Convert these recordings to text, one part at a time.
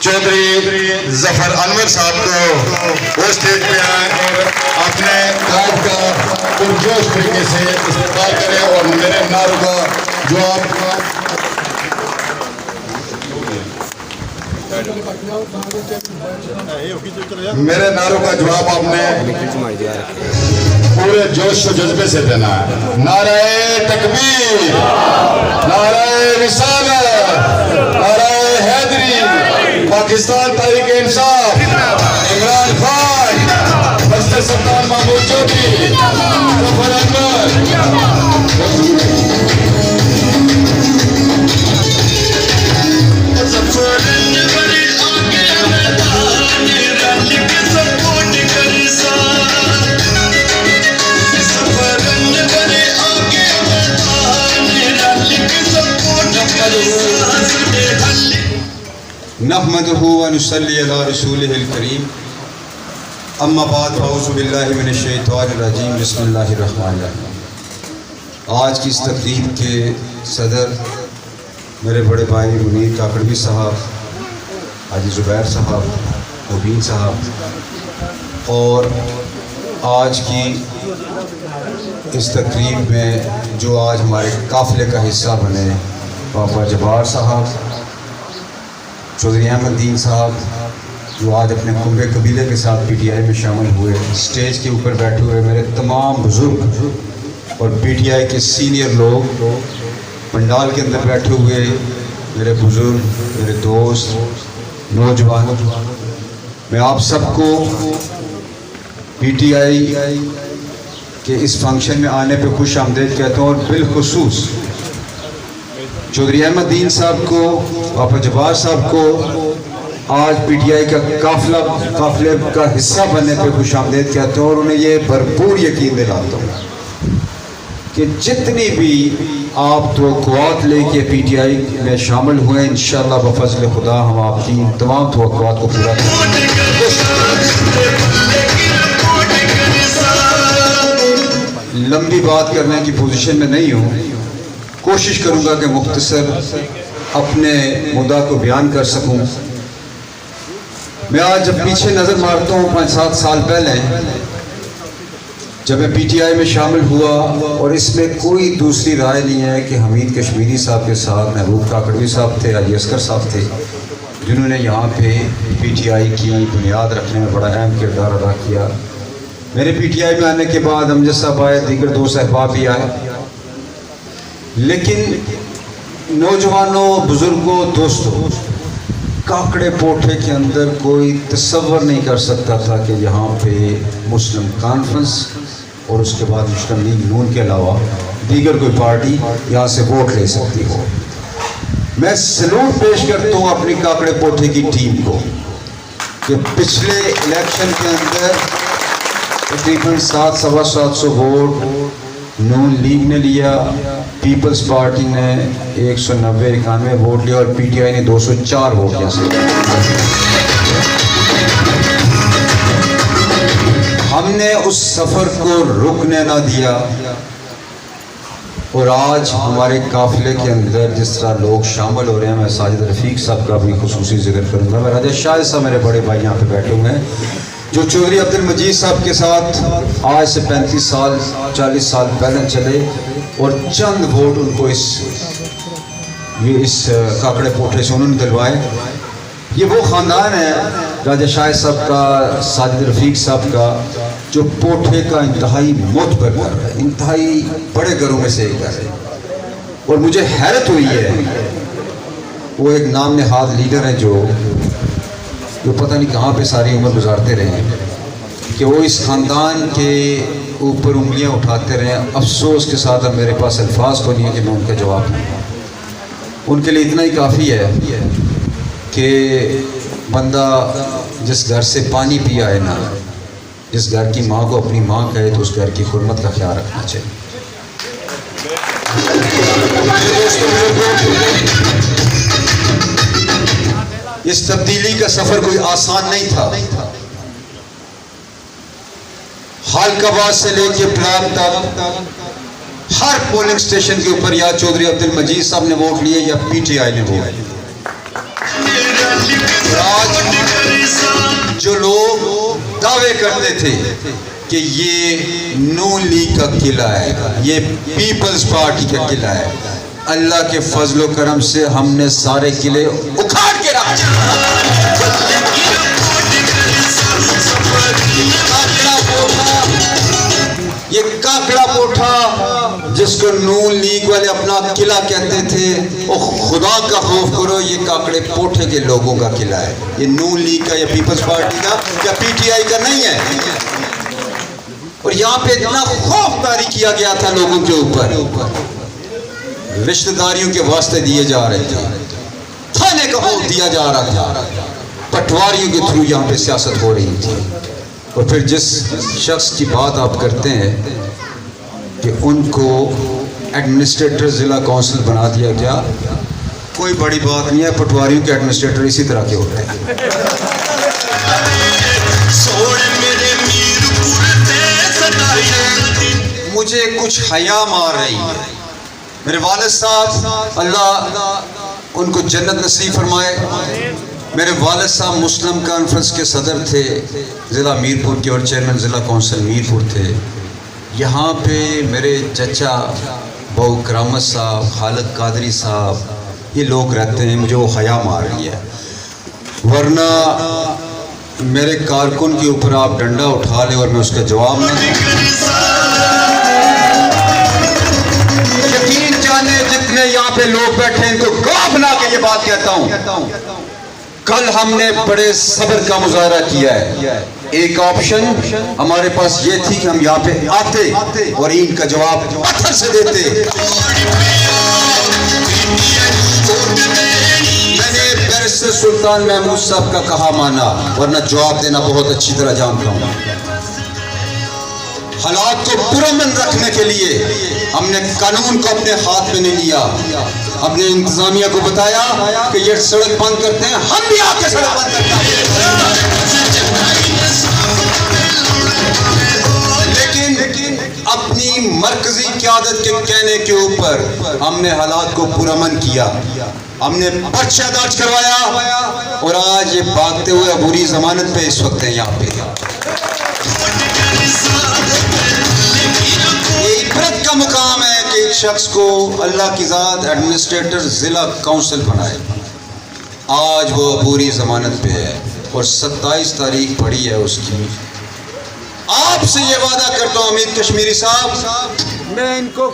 चौधरी जफर अनवर साहब को वो स्टेज पे आए और अपने कायद का पुरजोश तरीके से इस्तेमाल करें और मेरे नारों का जवाब आपने पूरे जोश और जज्बे से देना है। नारे तकबीर, नारे रिसालत, नारे हैदरी, पाकिस्तान तहरीक इंसाफ, इमरान खान, बस्तर सुल्तान महमूद चौधरी, जफर अनवर। नहमदुहु व नुसल्ली अला रसूलिहिल करीम अम्मा बाद अऊज़ु बिल्लाहि मिनश शैतानिर रजीम बिस्मिल्लाहिर रहमानिर रहीम। आज की इस तकरीब के सदर मेरे बड़े भाई मुनीर काकड़वी साहब, हाजी ज़ुबैर साहब, मुबीन साहब और आज की इस तकरीब में जो आज हमारे काफ़िले का हिस्सा बने पापा जब्बार साहब, चौधरी अहमद दीन साहब जो आज अपने कुंबे कबीले के साथ पीटीआई में शामिल हुए, स्टेज के ऊपर बैठे हुए मेरे तमाम बुज़ुर्ग और पीटीआई के सीनियर लोग, पंडाल के अंदर बैठे हुए मेरे बुज़ुर्ग, मेरे दोस्त, नौजवान, मैं आप सबको पीटीआई के इस फंक्शन में आने पे खुश आमदीद कहता हूँ और बिलखुसूस चौधरी अहमद दीन साहब को, पापा जब्बार साहब को आज पीटीआई का काफिले का हिस्सा बनने पे खुश आमदीद कहते हैं और उन्हें ये भरपूर यकीन दिलाता हूँ कि जितनी भी आप तवक्कुआत लेके पीटीआई में शामिल हुए इंशाअल्लाह बफज़ल खुदा हम आपकी तमाम तवक्कुआत को पूरा करेंगे। लंबी बात करने की पोजीशन में नहीं हूँ, कोशिश करूंगा कि मुख्तसर अपने मुद्दा को बयान कर सकूं। मैं आज जब पीछे नज़र मारता हूँ 5-7 साल पहले जब मैं पीटीआई में शामिल हुआ और इसमें कोई दूसरी राय नहीं है कि हमीद कश्मीरी साहब के साथ महबूब काकड़वी साहब थे, अली असगर साहब थे जिन्होंने यहाँ पे पीटीआई की बुनियाद रखने में बड़ा अहम किरदार अदा किया। मेरे पीटीआई में आने के बाद अमजद साहब आए, दीगर दोस्त अहबाब भी आए, लेकिन नौजवानों, बुजुर्गों, दोस्तों, काकड़े पोठे के अंदर कोई तसव्वुर नहीं कर सकता था कि यहाँ पे मुस्लिम कॉन्फ्रेंस और उसके बाद मुस्लिम लीग नून के अलावा दीगर कोई पार्टी यहाँ से वोट ले सकती हो। मैं सलूट पेश करता हूँ अपनी काकड़े पोठे की टीम को कि पिछले इलेक्शन के अंदर तकरीबन 700-750 वोट नून लीग ने लिया, पीपल्स पार्टी ने 190-91 वोट लिया और पीटीआई ने 204 वोट यहाँ से। हमने उस सफ़र को रुकने ना दिया और आज हमारे काफिले के अंदर जिस तरह लोग शामिल हो रहे हैं, मैं साजिद रफ़ीक साहब का भी खुसूसी जिक्र करूँगा। मैं राजा शाहिद साहब मेरे बड़े भाई यहाँ पे बैठे हुए हैं जो चौधरी अब्दुल मजीद साहब के साथ आज से 35 साल 40 साल पहले चले और चंद वोट उनको इस काकड़े पोठे से उन्होंने दिलवाए। ये वो ख़ानदान है राजा शाहिद साहब का, साजिद रफ़ीक साहब का, जो पोठे का इंतहाई मोतबर घर है, इंतहाई बड़े घरों में से एक घर है। और मुझे हैरत हुई है, वो एक नाम नहाद लीडर हैं जो पता नहीं कहाँ पे सारी उम्र गुजारते रहे हैं कि वो इस ख़ानदान के ऊपर उंगलियां उठाते रहे। अफसोस के साथ अब मेरे पास अल्फाज को नहीं है कि मैं उनका जवाब दूँ। उनके लिए इतना ही काफ़ी है कि बंदा जिस घर से पानी पिया है ना, जिस घर की माँ को अपनी माँ कहे तो उस घर की हुर्मत का ख्याल रखना चाहिए। इस तब्दीली का सफर कोई आसान नहीं था। हालकाबाद से लेके प्लान तक हर पोलिंग स्टेशन के ऊपर या चौधरी अब्दुल मजीद साहब ने वोट लिए या पीटीआई ने वोट लिए। करते थे कि ये नून लीग का किला है, ये पीपल्स पार्टी का किला है। अल्लाह के फजलो करम से हमने सारे किले उखाड़ के रख ये काकड़ा कोठा जिसको नून लीग वाले अपना किला कहते थे, ओ खुदा का खौफ करो, ये काकड़े पोठे के लोगों का किला है। ये नून लीग का या पीपल्स पार्टी का या पीटीआई का नहीं है। और यहाँ पे इतना खौफदारी किया गया था लोगों के ऊपर, रिश्तेदारियों के वास्ते दिए जा रहे थे, थाने का खौफ दिया जा रहा था, पटवारियों के थ्रू यहाँ पे सियासत हो रही थी। और फिर जिस शख्स की बात आप करते हैं कि उनको एडमिनिस्ट्रेटर ज़िला काउंसिल बना दिया गया, कोई बड़ी बात नहीं है, पटवारियों के एडमिनिस्ट्रेटर इसी तरह के होते हैं। मुझे कुछ हया मार रही है। मेरे वालिद साहब, अल्लाह उनको जन्नत नसीब फरमाए, मेरे वालिद साहब मुस्लिम कॉन्फ्रेंस के सदर थे ज़िला मीरपुर के और चेयरमैन ज़िला काउंसिल मीरपुर थे। यहाँ पे मेरे चचा बहु करामत साहब, खालिद कादरी साहब, ये लोग रहते हैं। मुझे वो हया मार रही है, वरना मेरे कारकुन के ऊपर आप डंडा उठा ले और मैं उसका जवाब न दूं। यकीन जाने जितने यहाँ पे लोग बैठे हैं इनको गवाह बना के ये बात कहता हूँ, कल हमने बड़े सब्र का मुजाहरा किया है। एक ऑप्शन हमारे पास ये थी कि हम यहाँ पे आते और इनका जवाब पत्थर से देते। मैंने बैरिस्टर सुल्तान महमूद साहब का कहा माना, वरना जवाब देना बहुत अच्छी तरह जानता हूँ। हालात को पुरअमन रखने के लिए हमने कानून को अपने हाथ में नहीं लिया। हमने इंतजामिया को बताया कि ये सड़क बंद करते हैं, हम भी आके सड़क बंद करते हैं। लेकिन अपनी मरकजी क़यादत के कहने के ऊपर हमने हालात को पुरअमन किया, हमने पर्चा दर्ज करवाया और आज ये भागते हुए अबूरी जमानत पे इस वक्त है यहाँ पे। ये इबरत का मुकाम है कि एक शख्स को अल्लाह की ज़ात एडमिनिस्ट्रेटर ज़िला काउंसिल बनाए। आज वो अबूरी ज़मानत पे है और 27 तारीख पड़ी है उसकी। आपसे ये वादा करता हूँ अमीर कश्मीरी साहब, मैं इनको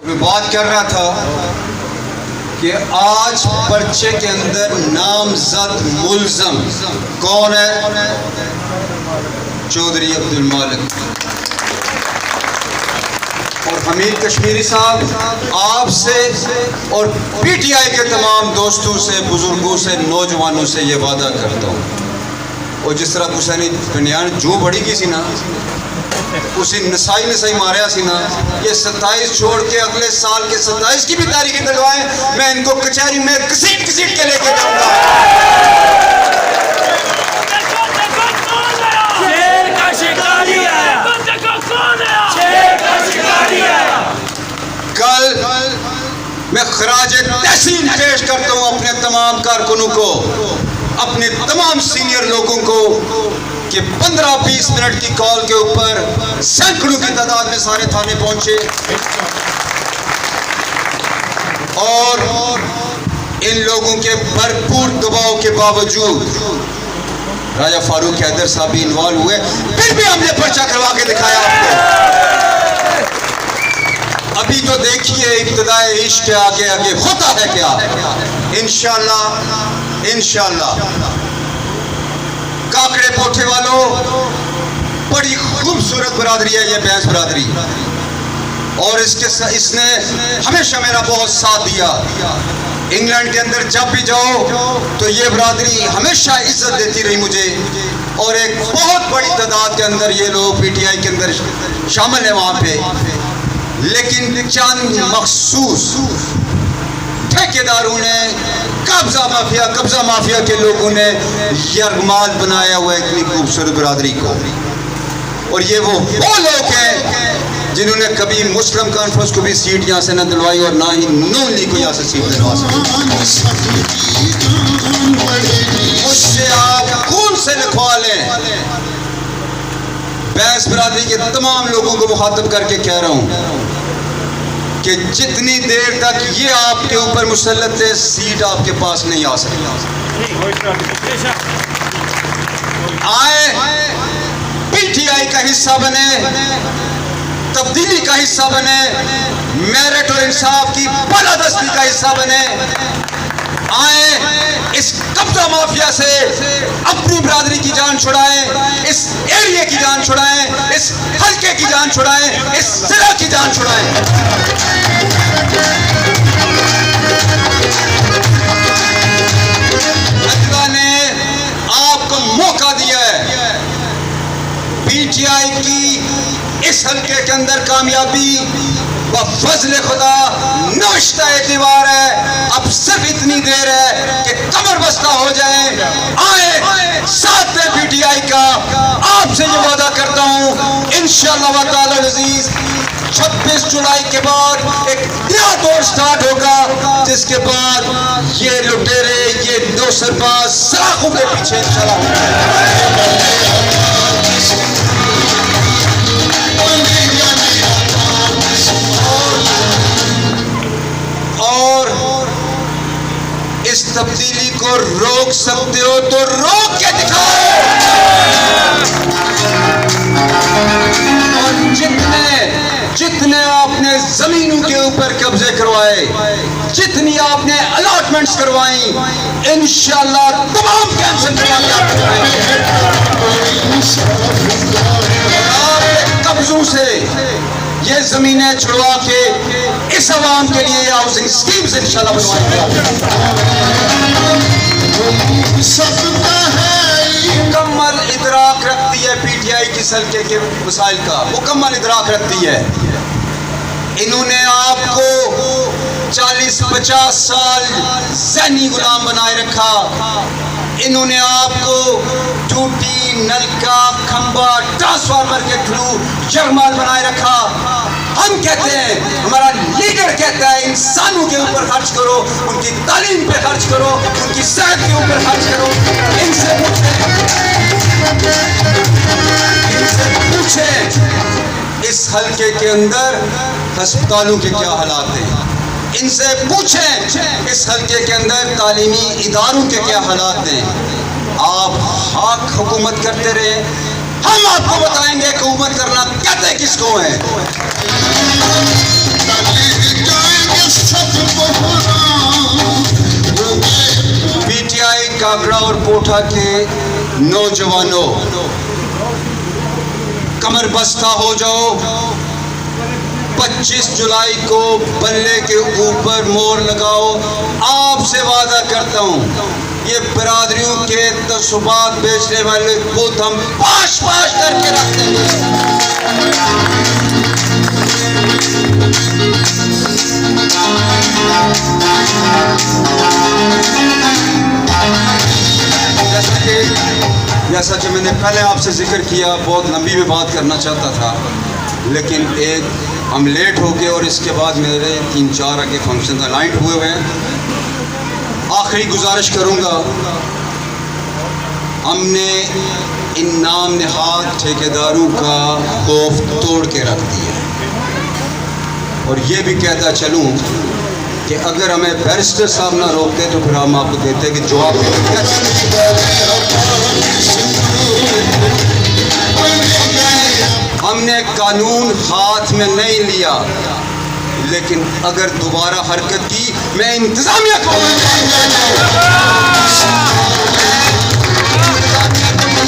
मैं बात कर रहा था कि आज पर्चे के अंदर नामजद मुल्ज़म कौन है? चौधरी अब्दुल मालिक। और हमीद कश्मीरी साहब, आपसे और पीटीआई के तमाम दोस्तों से, बुजुर्गों से, नौजवानों से ये वादा करता हूँ, और जिस तरह हुसैनी बनियान जो बड़ी की सी ना, उसी नसाई मारिया सी ना, ये 27 छोड़ के अगले साल के 27 की भी तारीख निकलवाएं, मैं इनको कचहरी में घसीट के लेके जाऊंगा। कल मैं खराज तहसीन पेश करता हूँ अपने तमाम कारकुनों को, अपने तमाम सीनियर लोगों को, कि 15-20 मिनट की कॉल के ऊपर सैकड़ों की तादाद में सारे थाने पहुंचे और इन लोगों के भरपूर दबाव के बावजूद राजा फारूक हैदर साहब भी इन्वॉल्व हुए, फिर भी हमने पर्चा करवा के दिखाया आपको। अभी तो देखिए इब्तिदाए इश्क के आगे आगे होता है क्या। इंशाअल्लाह काकड़े पोठे वालों, बड़ी खूबसूरत बरादरी है ये बैंस बरादरी, और इसने हमेशा मेरा बहुत साथ दिया। इंग्लैंड के अंदर जब भी जाओ तो ये बरादरी हमेशा इज्जत देती रही मुझे, और एक बहुत बड़ी तादाद के अंदर ये लोग पीटीआई के अंदर शामिल है वहाँ पे। लेकिन चंद मखसूस ठेकेदारों ने, कब्जा माफिया के लोगों ने यरगमाल बनाया हुआ है इतनी खूबसूरत बरादरी को। और ये वो लोग हैं जिन्होंने कभी मुस्लिम कॉन्फ्रेंस को भी सीट यहाँ से न दिलवाई और ना ही नून लीग को यहाँ से सीट दिलवा सके। मुझसे आप खून से लिखवा लें। बैस बिरादरी के तमाम लोगों को मुखातब करके कह रहा हूँ कि जितनी देर तक ये आपके ऊपर मुसल्लत है, सीट आपके पास नहीं आ सकती। आए पीटीआई का हिस्सा बने, तब्दीली का हिस्सा बने, मेरिट और इंसाफ की बालादस्ती का हिस्सा बने। आए इस कब्जा माफिया से अपनी बिरादरी की जान छुड़ाएं, इस एरिया की जान छुड़ाएं, इस हल्के की जान छुड़ाएं, इस जिला की जान छुड़ाएं। अल्लाह ने आपको मौका दिया है। पीटीआई की इस हल्के के अंदर कामयाबी व फजल खुदा नौश्ता एतबार है। अब सिर्फ इतनी देर है कि कमर बस्ता हो जाए। आए साथ में पीटीआई का आपसे ये वादा करता हूँ इंशाअल्लाह व ताला अज़ीज़ 26 जुलाई के बाद एक नया दौर स्टार्ट होगा, जिसके बाद ये लुटेरे, ये दो सरबाज सलाखों के पीछे और इस तब्दीली को रोक सकते हो तो रोक के दिखाओ। और जितने आपने जमीनों के ऊपर कब्जे करवाए, जितनी आपने अलॉटमेंट्स करवाई, इंशाअल्लाह तमाम कैंसिल आपके कब्जों से ये जमीनें छुड़वा के इस आवाम के लिए हाउसिंग स्कीम्स इंशाअल्लाह बनवाएंगे। मुकम्मल इदराक रखती है पीटीआई की हल्के के मसाइल का, मुकम्मल इदराक रखती है। इन्होंने आपको 40-50 साल ज़हनी गुलाम बनाए रखा। इन्होंने आपको टूटी नलका, खंबा, ट्रांसफार्मर के थ्रू जगमाल बनाए रखा। हम कहते हैं, हमारा लीडर कहता है, इंसानों के ऊपर खर्च करो, उनकी तालीम पे खर्च करो, उनकी सेहत के ऊपर खर्च करो। इनसे पूछें इस हल्के के अंदर अस्पतालों के क्या हालात हैं। इनसे पूछें इस हल्के के अंदर तालीमी इदारों के क्या हालात हैं। आप हक हुकूमत करते रहे, हम आपको बताएंगे कि हुकूमत करना कहते किसको है। पीटीआई कागड़ा और पोठा के नौजवानों, कमर बस्ता हो जाओ। 25 जुलाई को बल्ले के ऊपर मोहर लगाओ। आपसे वादा करता हूँ, ये बिरादरियों के तसुबात बेचने वाले खुद हम पाश करके रख देंगे। जैसा कि मैंने पहले आपसे जिक्र किया, बहुत लंबी में बात करना चाहता था, लेकिन हम लेट हो गए और इसके बाद मेरे 3-4 आगे फंक्शन अलाइंट हुए हैं। आखिरी गुजारिश करूंगा, हमने इन नाम नहाद ठेकेदारों का खौफ तोड़ के रख दिया। और ये भी कहता चलूं कि अगर हमें बैरिस्टर साहब ना रोकते तो फिर हम आपको देते कि जो आप हमने कानून हाथ में नहीं लिया, लेकिन अगर दोबारा हरकत की मैं इंतजामिया को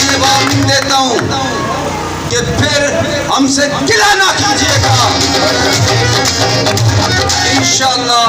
जवाब देता हूं कि फिर हमसे गिला ना कीजिएगा इंशाअल्लाह।